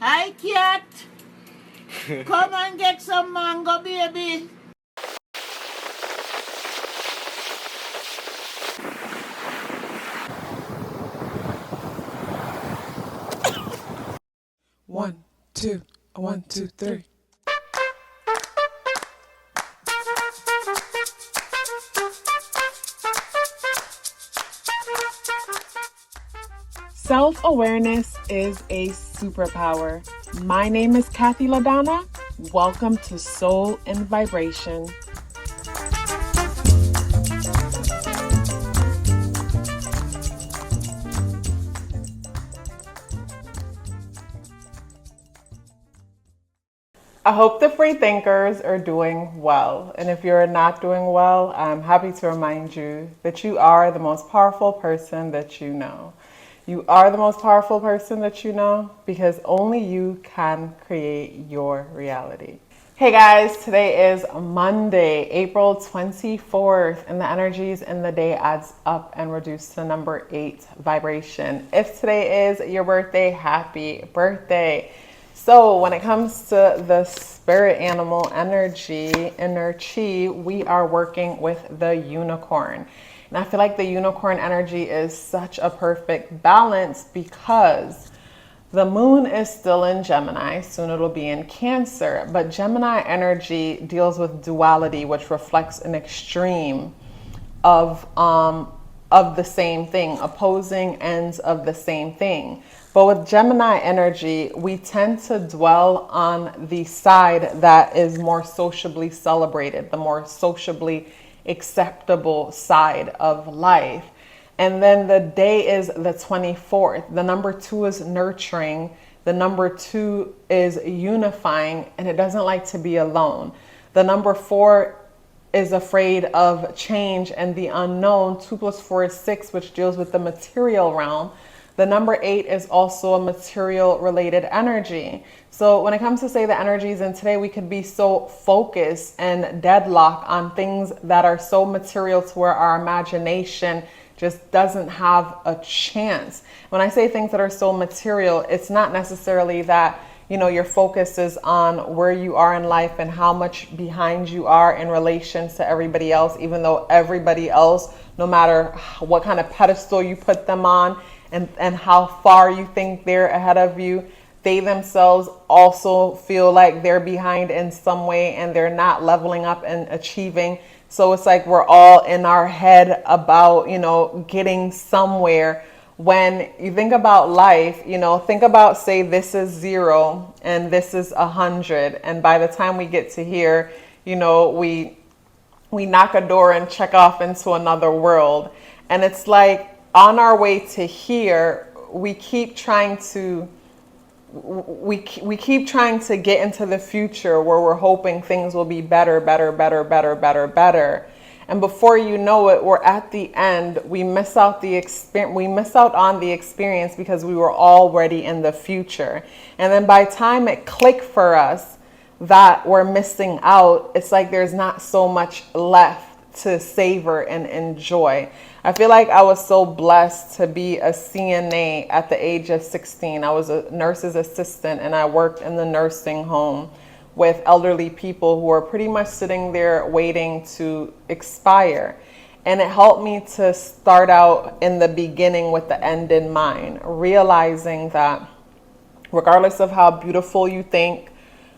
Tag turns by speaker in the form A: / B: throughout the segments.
A: Hi, cat. Come and get some mango, baby.
B: One, two, 1, 2, 3. Self-awareness is a superpower. My name is KathyLaDonna. Welcome to Soul and Vibration. I hope the free thinkers are doing well. And if you're not doing well, I'm happy to remind you that you are the most powerful person that you know. You are the most powerful person that you know because only you can create your reality. Hey guys, today is Monday, April 24th, and the energies in the day adds up and reduce to number 8 vibration. If today is your birthday, happy birthday. So when it comes to the spirit animal energy, inner chi, we are working with the unicorn. And I feel like the unicorn energy is such a perfect balance because the moon is still in Gemini, soon it'll be in Cancer, but Gemini energy deals with duality, which reflects an extreme of the same thing, opposing ends of the same thing. But with Gemini energy, we tend to dwell on the side that is more sociably celebrated, the more sociably acceptable side of life. And then the day is the 24th. The number 2 is nurturing. The number 2 is unifying, and it doesn't like to be alone. The number 4 is afraid of change and the unknown. 2 plus 4 is 6, which deals with the material realm. The number 8 is also a material related energy. So when it comes to say the energies in today, we could be so focused and deadlocked on things that are so material to where our imagination just doesn't have a chance. When I say things that are so material, it's not necessarily that, you know, your focus is on where you are in life and how much behind you are in relation to everybody else, even though everybody else, no matter what kind of pedestal you put them on and how far you think they're ahead of you, they themselves also feel like they're behind in some way and they're not leveling up and achieving. So it's like we're all in our head about, you know, getting somewhere. When you think about life, you know, think about, say, this is 0 and this is 100. And by the time we get to here, you know, we knock a door and check off into another world. And it's like on our way to here, we keep trying to get into the future where we're hoping things will be better. And before you know it, we're at the end. We miss out on the experience because we were already in the future. And then by the time it clicked for us that we're missing out, it's like there's not so much left to savor and enjoy. I feel like I was so blessed to be a CNA at the age of 16. I was a nurse's assistant and I worked in the nursing home with elderly people who are pretty much sitting there waiting to expire. And it helped me to start out in the beginning with the end in mind, realizing that regardless of how beautiful you think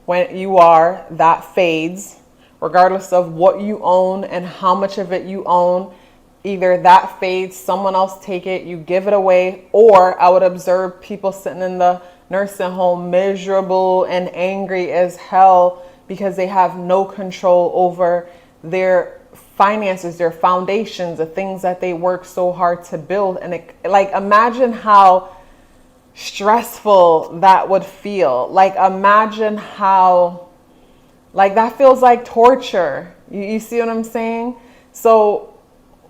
B: when you are, that fades. Regardless of what you own and how much of it you own, either that fades, someone else take it, you give it away, or I would observe people sitting in the nursing home miserable and angry as hell because they have no control over their finances, their foundations, the things that they work so hard to build. And like, imagine how stressful that would feel. Like, imagine how, like, that feels like torture. You see what I'm saying? So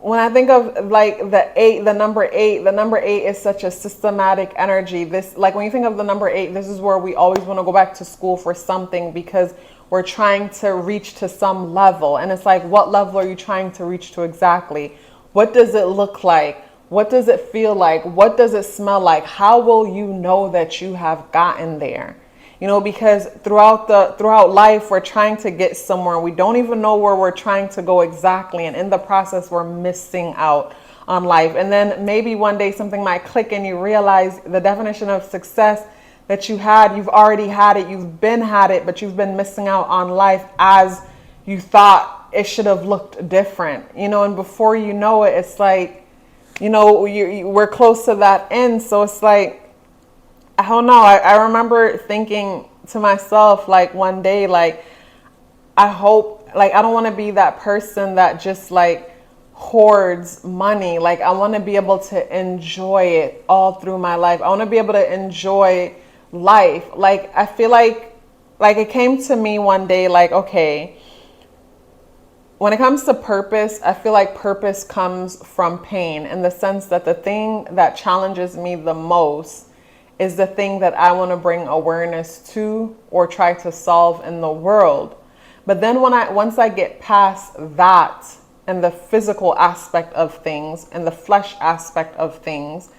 B: when I think of like the number eight is such a systematic energy. This, like, when you think of the number 8, this is where we always want to go back to school for something because we're trying to reach to some level. And it's like, what level are you trying to reach to exactly? What does it look like? What does it feel like? What does it smell like? How will you know that you have gotten there? You know, because throughout life, we're trying to get somewhere. We don't even know where we're trying to go exactly. And in the process, we're missing out on life. And then maybe one day something might click and you realize the definition of success that you had, you've already had it, you've been had it, but you've been missing out on life as you thought it should have looked different. You know, and before you know it, it's like, you know, we're close to that end. So it's like, I don't know. I remember thinking to myself, like one day, like, I hope, like, I don't want to be that person that just like hoards money. Like, I want to be able to enjoy it all through my life. I want to be able to enjoy life. Like, I feel like it came to me one day, like, okay, when it comes to purpose, I feel like purpose comes from pain, in the sense that the thing that challenges me the most is the thing that I want to bring awareness to or try to solve in the world. But then once I get past that and the physical aspect of things and the flesh aspect of things,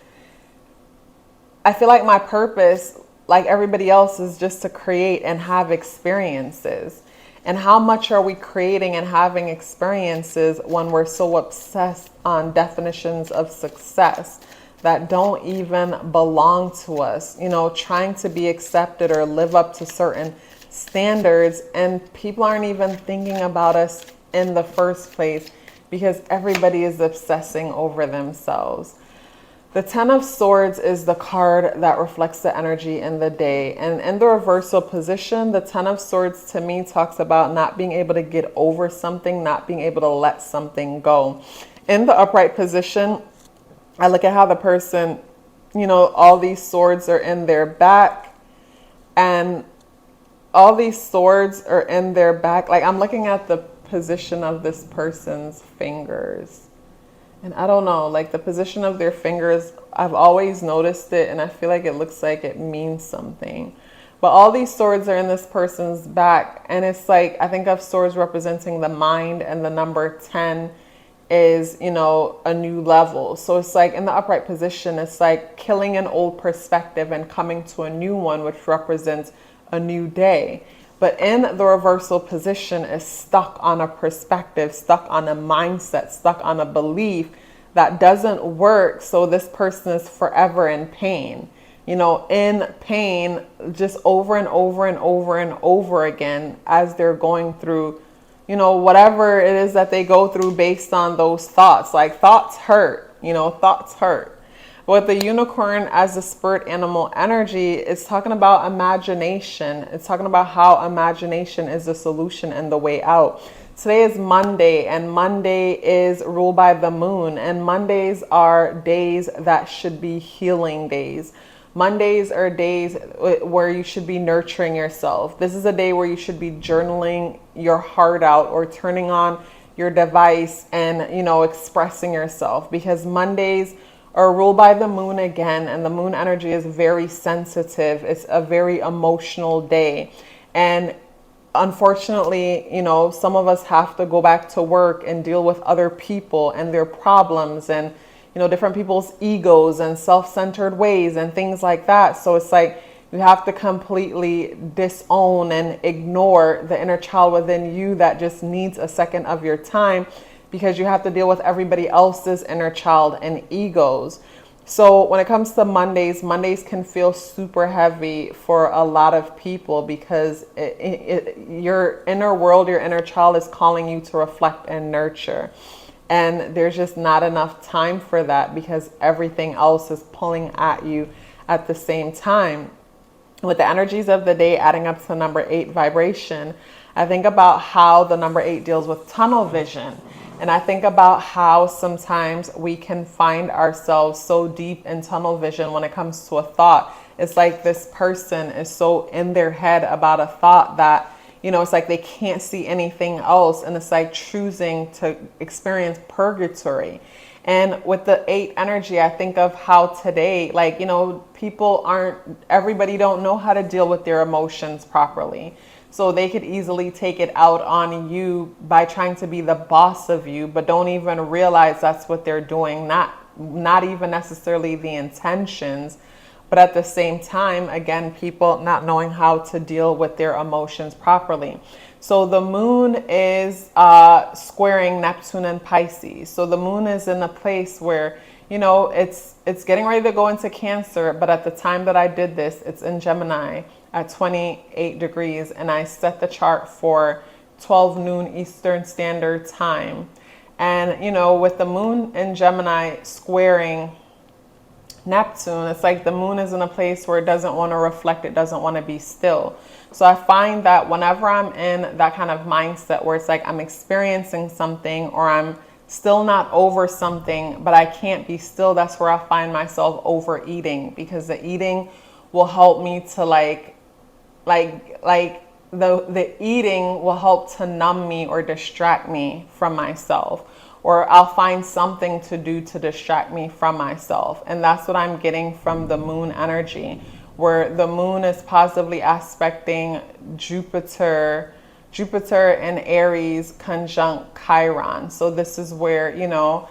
B: I feel like my purpose, like everybody else, is just to create and have experiences. And how much are we creating and having experiences when we're so obsessed on definitions of success that don't even belong to us, you know, trying to be accepted or live up to certain standards, and people aren't even thinking about us in the first place because everybody is obsessing over themselves. The Ten of Swords is the card that reflects the energy in the day. And in the reversal position, the Ten of Swords to me talks about not being able to get over something, not being able to let something go. In the upright position, I look at how the person, you know, all these swords are in their back, and all these swords are in their back. Like, I'm looking at the position of this person's fingers. And I don't know, like the position of their fingers, I've always noticed it, and I feel like it looks like it means something. But all these swords are in this person's back, and it's like, I think of swords representing the mind, and the number 10 is, you know, a new level. So it's like in the upright position, it's like killing an old perspective and coming to a new one, which represents a new day. But in the reversal position is stuck on a perspective, stuck on a mindset, stuck on a belief that doesn't work. So this person is forever in pain, you know, in pain, just over and over and over and over again as they're going through, you know, whatever it is that they go through based on those thoughts. Like, thoughts hurt, you know, thoughts hurt. With the unicorn as the spirit animal energy, it's talking about imagination. It's talking about how imagination is the solution and the way out. Today is Monday, and Monday is ruled by the moon. And Mondays are days that should be healing days. Mondays are days where you should be nurturing yourself. This is a day where you should be journaling your heart out or turning on your device and, you know, expressing yourself, because Mondays are ruled by the moon again, and the moon energy is very sensitive. It's a very emotional day. And unfortunately, you know, some of us have to go back to work and deal with other people and their problems and, you know, different people's egos and self-centered ways and things like that. So it's like you have to completely disown and ignore the inner child within you that just needs a second of your time, because you have to deal with everybody else's inner child and egos. So when it comes to Mondays, Mondays can feel super heavy for a lot of people, because your inner world, your inner child is calling you to reflect and nurture. And there's just not enough time for that, because everything else is pulling at you at the same time. With the energies of the day adding up to number 8 vibration, I think about how the number 8 deals with tunnel vision. And I think about how sometimes we can find ourselves so deep in tunnel vision when it comes to a thought. It's like this person is so in their head about a thought that, you know, it's like they can't see anything else. And it's like choosing to experience purgatory. And with the 8 energy, I think of how today, like, you know, everybody don't know how to deal with their emotions properly. So they could easily take it out on you by trying to be the boss of you, but don't even realize that's what they're doing. Not even necessarily the intentions, But at the same time, again, people not knowing how to deal with their emotions properly. So the moon is squaring Neptune and Pisces. So the moon is in a place where, you know, it's getting ready to go into Cancer, but at the time that I did this, it's in Gemini at 28 degrees, and I set the chart for 12 noon Eastern Standard Time. And, you know, with the moon in Gemini squaring Neptune, it's like the moon is in a place where it doesn't want to reflect, it doesn't want to be still. So I find that whenever I'm in that kind of mindset where it's like I'm experiencing something or I'm still not over something, but I can't be still, that's where I find myself overeating, because the eating will help me to the eating will help to numb me or distract me from myself, or I'll find something to do to distract me from myself. And that's what I'm getting from the moon energy, where the moon is positively aspecting Jupiter in Aries conjunct Chiron. So this is where, you know,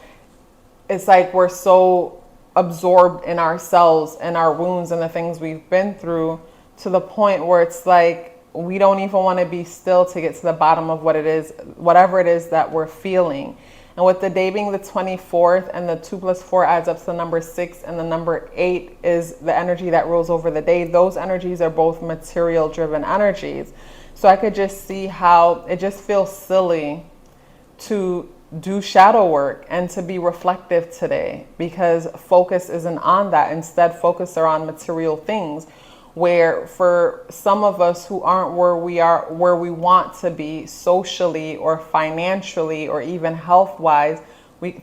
B: it's like we're so absorbed in ourselves and our wounds and the things we've been through, to the point where it's like we don't even want to be still to get to the bottom of what it is, whatever it is that we're feeling. And with the day being the 24th, and the 2 + 4 adds up to the number 6, and the number 8 is the energy that rules over the day, those energies are both material driven energies. So I could just see how it just feels silly to do shadow work and to be reflective today, because focus isn't on that. Instead, focus are on material things, where for some of us who aren't where we want to be socially or financially or even health wise,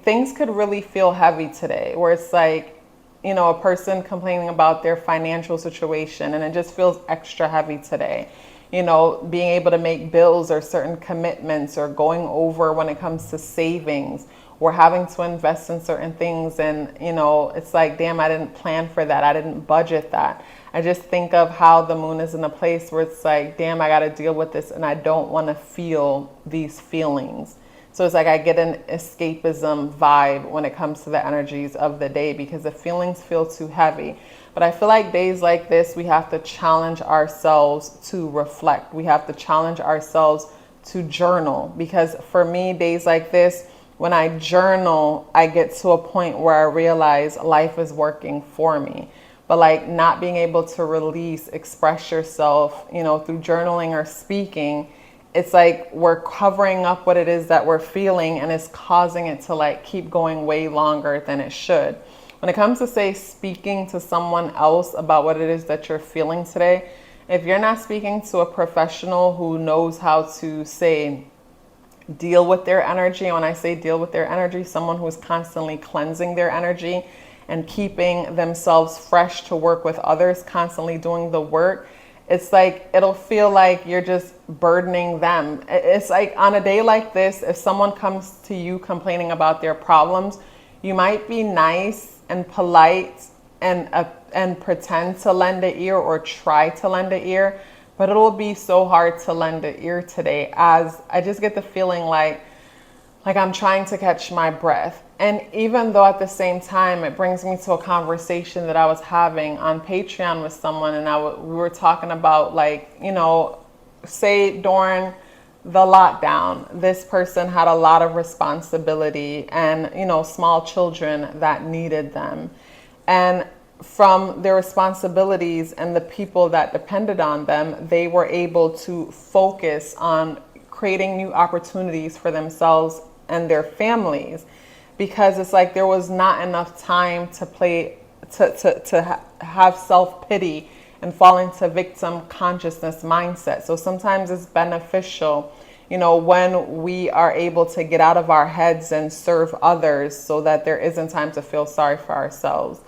B: things could really feel heavy today, where it's like, you know, a person complaining about their financial situation and it just feels extra heavy today. You know, being able to make bills or certain commitments, or going over when it comes to savings, or having to invest in certain things. And, you know, it's like, damn, I didn't plan for that. I didn't budget that. I just think of how the moon is in a place where it's like, damn, I got to deal with this, and I don't want to feel these feelings. So it's like I get an escapism vibe when it comes to the energies of the day, because the feelings feel too heavy. But I feel like days like this, we have to challenge ourselves to reflect. We have to challenge ourselves to journal, because for me, days like this, when I journal, I get to a point where I realize life is working for me. But like not being able to release, express yourself, you know, through journaling or speaking, it's like we're covering up what it is that we're feeling, and it's causing it to like keep going way longer than it should. When it comes to, say, speaking to someone else about what it is that you're feeling today, if you're not speaking to a professional who knows how to, say, deal with their energy, and when I say deal with their energy, someone who is constantly cleansing their energy and keeping themselves fresh to work with others, constantly doing the work, it's like it'll feel like you're just burdening them. It's like on a day like this, if someone comes to you complaining about their problems, you might be nice and polite and pretend to lend an ear, or try to lend an ear, but it'll be so hard to lend an ear today, as I just get the feeling like I'm trying to catch my breath. And even though at the same time, it brings me to a conversation that I was having on Patreon with someone, and we were talking about, like, you know, say during the lockdown, this person had a lot of responsibility and, you know, small children that needed them. And from their responsibilities and the people that depended on them, they were able to focus on creating new opportunities for themselves and their families, because it's like there was not enough time to have self-pity and fall into victim consciousness mindset. So sometimes it's beneficial, you know, when we are able to get out of our heads and serve others, so that there isn't time to feel sorry for ourselves.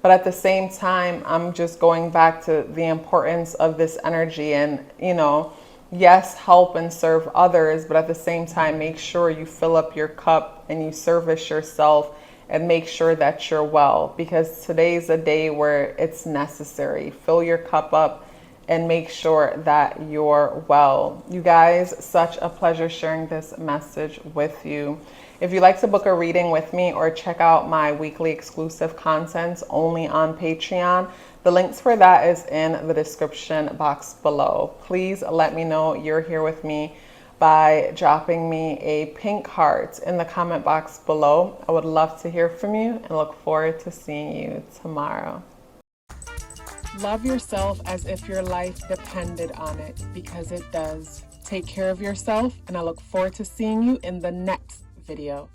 B: But at the same time, I'm just going back to the importance of this energy, and, you know, yes, help and serve others, but at the same time, make sure you fill up your cup and you service yourself, and make sure that you're well, because today's a day where it's necessary. Fill your cup up and make sure that you're well. You guys, such a pleasure sharing this message with you. If you'd like to book a reading with me or check out my weekly exclusive content only on Patreon, The links for that is in the description box below. Please let me know you're here with me by dropping me a pink heart in the comment box below. I would love to hear from you and look forward to seeing you tomorrow. Love yourself as if your life depended on it, because it does. Take care of yourself, and I look forward to seeing you in the next video.